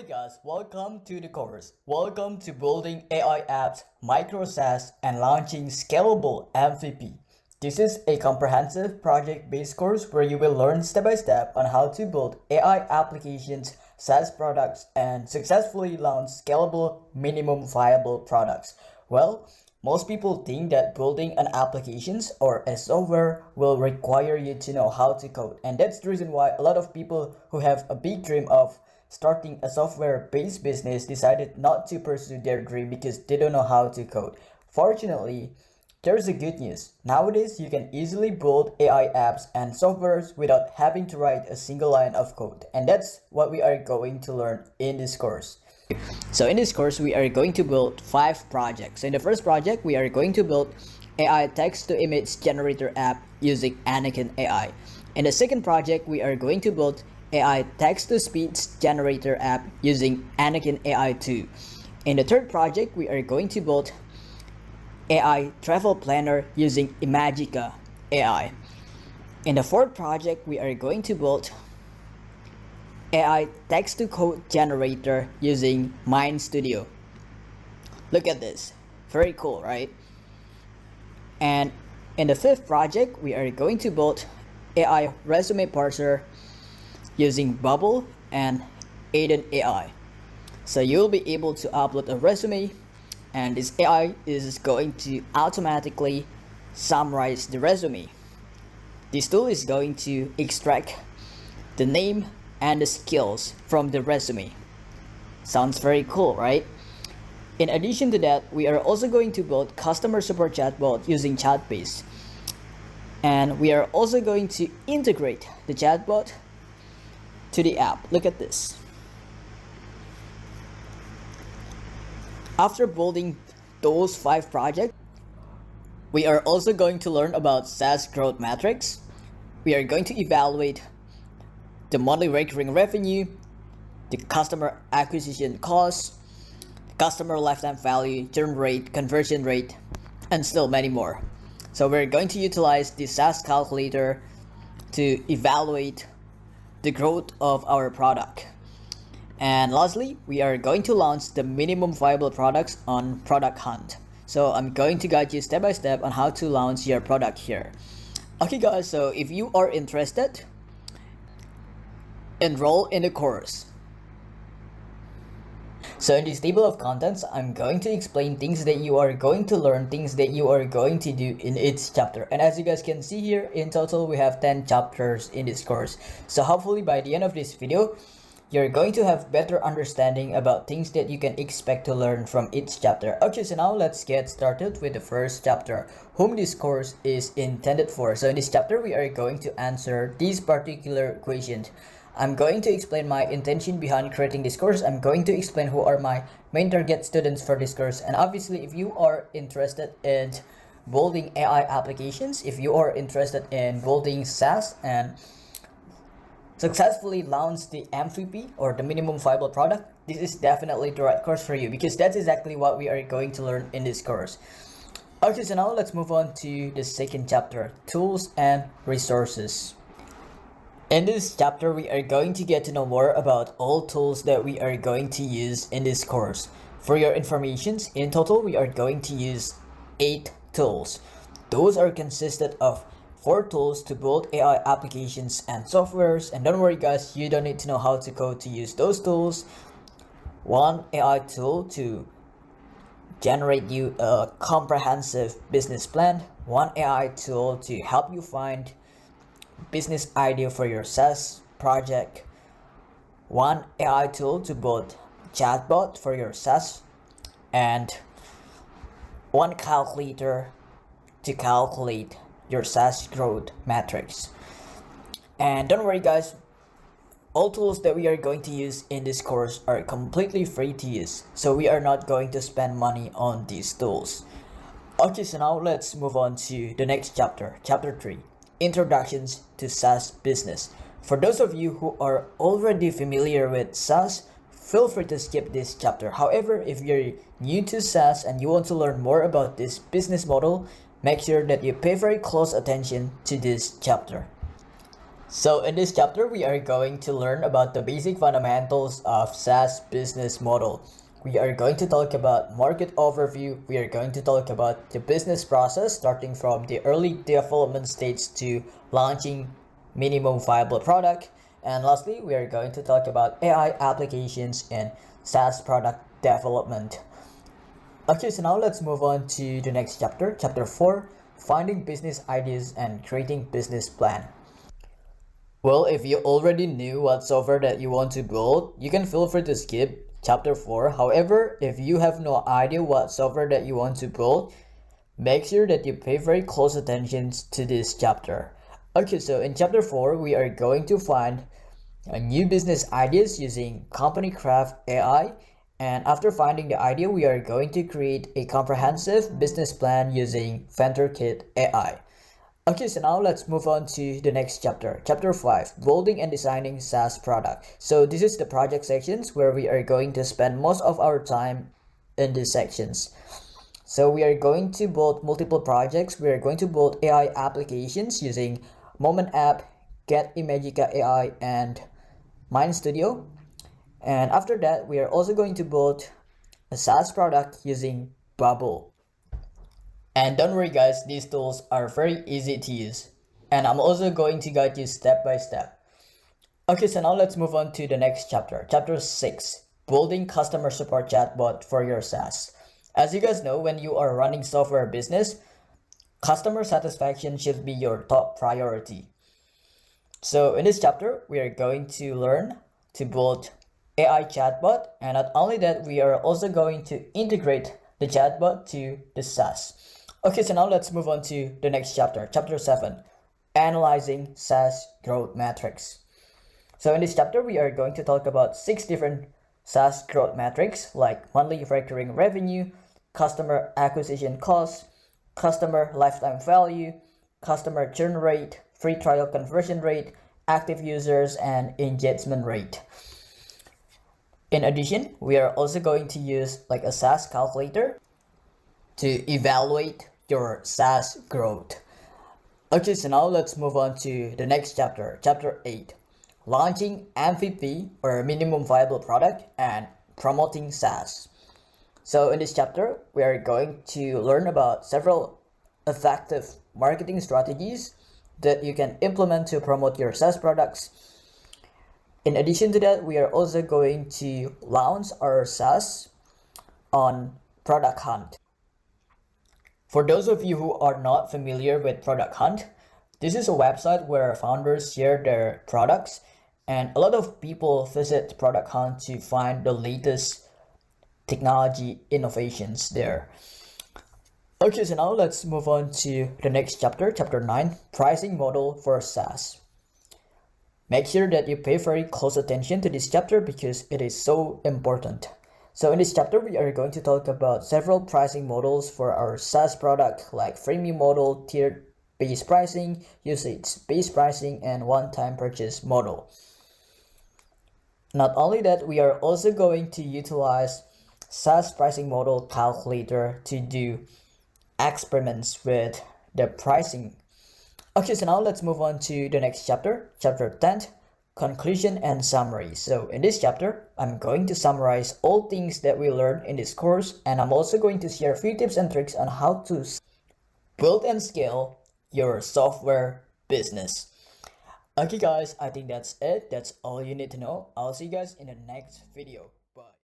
Hey guys, welcome to the course. Welcome to building AI apps, micro SaaS, and launching scalable MVP. This is a comprehensive project-based course where you will learn step by step on how to build AI applications, SaaS products, and successfully launch scalable minimum viable products. Well, most people think that building an applications or a software will require you to know how to code. And that's the reason why a lot of people who have a big dream of starting a software-based business decided not to pursue their dream because they don't know how to code. Fortunately, there's a good news. Nowadays, you can easily build AI apps and softwares without having to write a single line of code. And that's what we are going to learn in this course. So in this course, we are going to build 5 projects. So in the first project, we are going to build AI text-to-image generator app using Anakin AI. In the second project, we are going to build AI text-to-speech generator app using Anakin AI 2. In the third project, we are going to build AI travel planner using Imagica AI. In the fourth project, we are going to build AI text-to-code generator using Mind Studio. Look at this, very cool, right? And in the fifth project, we are going to build AI resume parser using Bubble and Aiden AI. So you'll be able to upload a resume and this AI is going to automatically summarize the resume. This tool is going to extract the name and the skills from the resume. Sounds very cool, right? In addition to that, we are also going to build customer support chatbot using chatbots. And we are also going to integrate the chatbot to the app. Look at this. After building those 5 projects, we are also going to learn about SaaS growth metrics. We are going to evaluate the monthly recurring revenue, the customer acquisition cost, customer lifetime value, churn rate, conversion rate, and still many more. So we're going to utilize the SaaS calculator to evaluate the growth of our product. And lastly, we are going to launch the minimum viable products on Product Hunt. So I'm going to guide you step by step on how to launch your product here. Okay guys, so if you are interested, enroll in the course. So in this table of contents, I'm going to explain things that you are going to learn, things that you are going to do in each chapter. And as you guys can see here, in total, we have 10 chapters in this course. So hopefully by the end of this video, you're going to have better understanding about things that you can expect to learn from each chapter. Okay, so now let's get started with the first chapter, whom this course is intended for. So in this chapter, we are going to answer these particular questions. I'm going to explain my intention behind creating this course. I'm going to explain who are my main target students for this course. And obviously, if you are interested in building AI applications, if you are interested in building SaaS and successfully launch the MVP or the minimum viable product, this is definitely the right course for you because that's exactly what we are going to learn in this course. Okay, so now let's move on to the second chapter, tools and resources. In this chapter, we are going to get to know more about all tools that we are going to use in this course. For your information, in total, we are going to use 8 tools. Those are consisted of 4 tools to build AI applications and softwares. And don't worry guys, you don't need to know how to code to use those tools. 1 AI tool to generate you a comprehensive business plan. 1 AI tool to help you find business idea for your SaaS project. 1 AI tool to build chatbot for your SaaS. And 1 calculator to calculate your SaaS growth metrics. And don't worry guys, all tools that we are going to use in this course are completely free to use. So we are not going to spend money on these tools. Okay, so now let's move on to the next chapter, chapter 3. Introductions to SaaS business. For those of you who are already familiar with SaaS, feel free to skip this chapter. However, if you're new to SaaS and you want to learn more about this business model, make sure that you pay very close attention to this chapter. So in this chapter, we are going to learn about the basic fundamentals of SaaS business model. We are going to talk about market overview. We are going to talk about the business process starting from the early development stage to launching minimum viable product. And lastly, we are going to talk about AI applications in SaaS product development. Okay, so now let's move on to the next chapter, chapter 4, finding business ideas and creating business plan. Well, if you already knew what software that you want to build, you can feel free to skip chapter 4. However, if you have no idea what software that you want to build, make sure that you pay very close attention to this chapter. Okay, so in chapter 4, we are going to find new business ideas using Company Craft AI. And after finding the idea, we are going to create a comprehensive business plan using VentureKit AI. Okay, so now let's move on to the next chapter. Chapter 5, Building and Designing SaaS Product. So this is the project sections where we are going to spend most of our time in these sections. So we are going to build multiple projects. We are going to build AI applications using Moment App, Get Imagica AI, and Mind Studio. And after that, we are also going to build a SaaS product using Bubble. And don't worry guys, these tools are very easy to use. And I'm also going to guide you step by step. Okay, so now let's move on to the next chapter. Chapter 6, Building Customer Support Chatbot for your SaaS. As you guys know, when you are running software business, customer satisfaction should be your top priority. So in this chapter, we are going to learn to build AI chatbot. And not only that, we are also going to integrate the chatbot to the SaaS. Okay, so now let's move on to the next chapter, chapter 7, Analyzing SaaS Growth Metrics. So in this chapter, we are going to talk about 6 different SaaS growth metrics like monthly recurring revenue, customer acquisition cost, customer lifetime value, customer churn rate, free trial conversion rate, active users, and engagement rate. In addition, we are also going to use like a SaaS calculator to evaluate your SaaS growth. Okay, so now let's move on to the next chapter, chapter 8, Launching MVP or Minimum Viable Product and Promoting SaaS. So in this chapter, we are going to learn about several effective marketing strategies that you can implement to promote your SaaS products. In addition to that, we are also going to launch our SaaS on Product Hunt. For those of you who are not familiar with Product Hunt, this is a website where founders share their products, and a lot of people visit Product Hunt to find the latest technology innovations there. Okay, so now let's move on to the next chapter, chapter 9, Pricing Model for SaaS. Make sure that you pay very close attention to this chapter because it is so important. So in this chapter, we are going to talk about several pricing models for our SaaS product like freemium model, tiered-based pricing, usage-based pricing, and one-time purchase model. Not only that, we are also going to utilize SaaS pricing model calculator to do experiments with the pricing. Okay, so now let's move on to the next chapter, chapter 10, Conclusion and Summary. So in this chapter, I'm going to summarize all things that we learned in this course, and I'm also going to share a few tips and tricks on how to build and scale your software business. Okay guys, I think that's it. That's all you need to know. I'll see you guys in the next video. Bye.